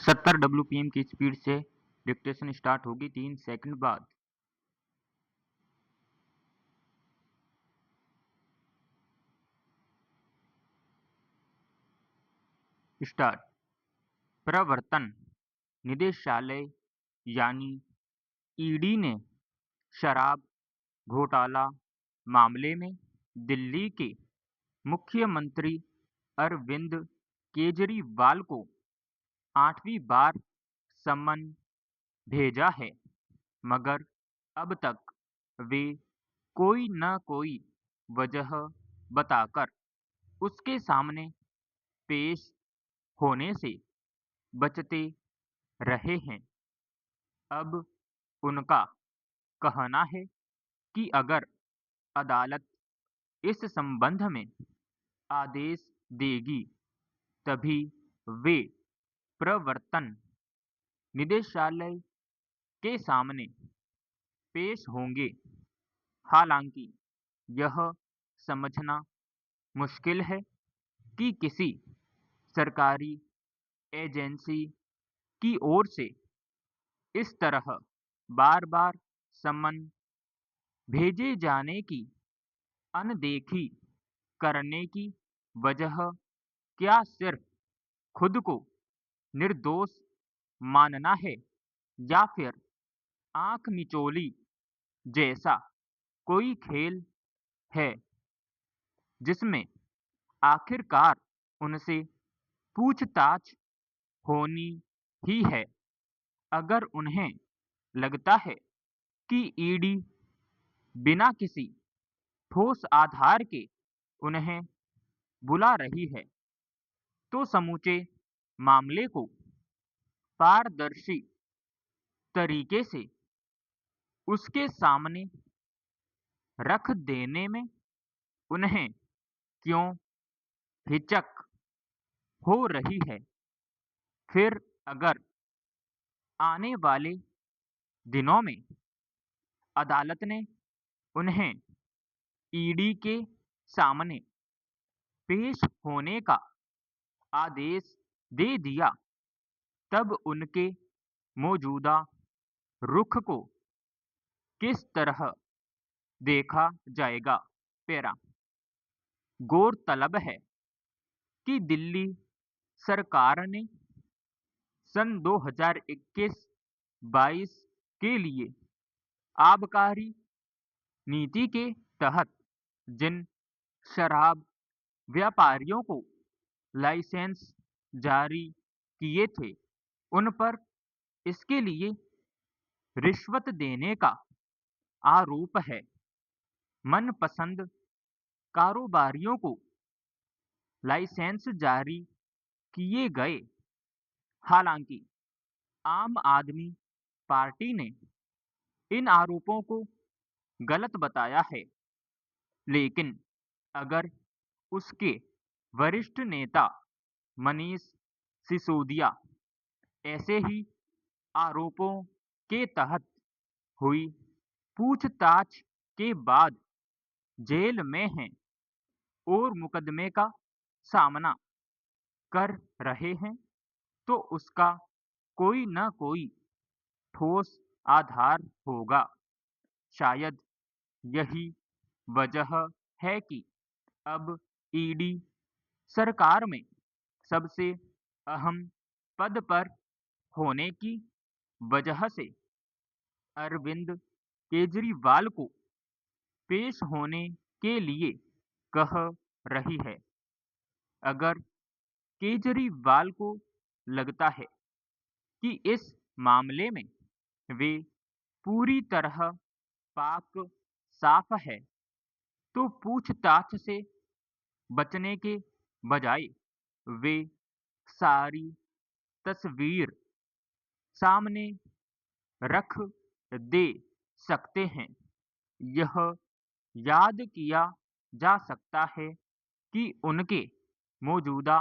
70 WPM की speed से dictation start होगी 3 सेकंड बाद। स्टार्ट। प्रवर्तन निदेशालय यानी ईडी ने शराब घोटाला मामले में दिल्ली के मुख्यमंत्री अरविंद केजरीवाल को 8वीं बार समन भेजा है, मगर अब तक वे कोई न कोई वजह बताकर उसके सामने पेश होने से बचते रहे हैं। अब उनका कहना है कि अगर अदालत इस संबंध में आदेश देगी तभी वे प्रवर्तन निदेशालय के सामने पेश होंगे। हालांकि यह समझना मुश्किल है कि किसी सरकारी एजेंसी की ओर से इस तरह बार-बार समन भेजे जाने की अनदेखी करने की वजह क्या सिर्फ खुद को निर्दोष मानना है या फिर आंख मिचौली जैसा कोई खेल है जिसमें आखिरकार उनसे पूछताछ होनी ही है। अगर उन्हें लगता है कि ईडी बिना किसी ठोस आधार के उन्हें बुला रही है, तो समूचे मामले को पारदर्शी तरीके से उसके सामने रख देने में उन्हें क्यों हिचक हो रही है। फिर अगर आने वाले दिनों में अदालत ने उन्हें ईडी के सामने पेश होने का आदेश दे दिया, तब उनके मौजूदा रुख को किस तरह देखा जाएगा। पैरा गौरतलब है कि दिल्ली सरकार ने सन 2021-22 के लिए आबकारी नीति के तहत जिन शराब व्यापारियों को लाइसेंस जारी किए थे, उन पर इसके लिए रिश्वत देने का आरोप है। मनपसंद कारोबारियों को लाइसेंस जारी किए गए। हालांकि आम आदमी पार्टी ने इन आरोपों को गलत बताया है, लेकिन अगर उसके वरिष्ठ नेता मनीष सिसोदिया ऐसे ही आरोपों के तहत हुई पूछताछ के बाद जेल में हैं और मुकदमे का सामना कर रहे हैं, तो उसका कोई न कोई ठोस आधार होगा। शायद यही वजह है कि अब ईडी सरकार में सबसे अहम पद पर होने की वजह से अरविंद केजरीवाल को पेश होने के लिए कह रही है। अगर केजरीवाल को लगता है कि इस मामले में वे पूरी तरह पाक साफ है, तो पूछताछ से बचने के बजाय वे सारी तस्वीर सामने रख दे सकते हैं। यह याद किया जा सकता है कि उनके मौजूदा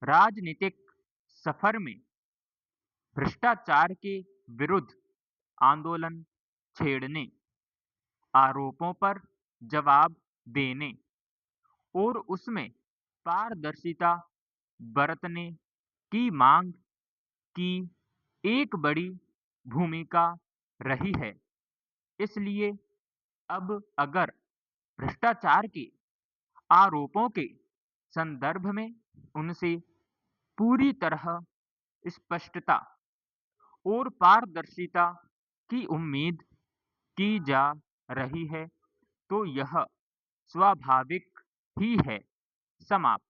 राजनीतिक सफर में भ्रष्टाचार के विरुद्ध आंदोलन छेड़ने, आरोपों पर जवाब देने और उसमें पारदर्शिता बरतने की मांग की एक बड़ी भूमिका रही है। इसलिए अब अगर भ्रष्टाचार के आरोपों के संदर्भ में उनसे पूरी तरह स्पष्टता और पारदर्शिता की उम्मीद की जा रही है, तो यह स्वाभाविक ही है। समाप्त।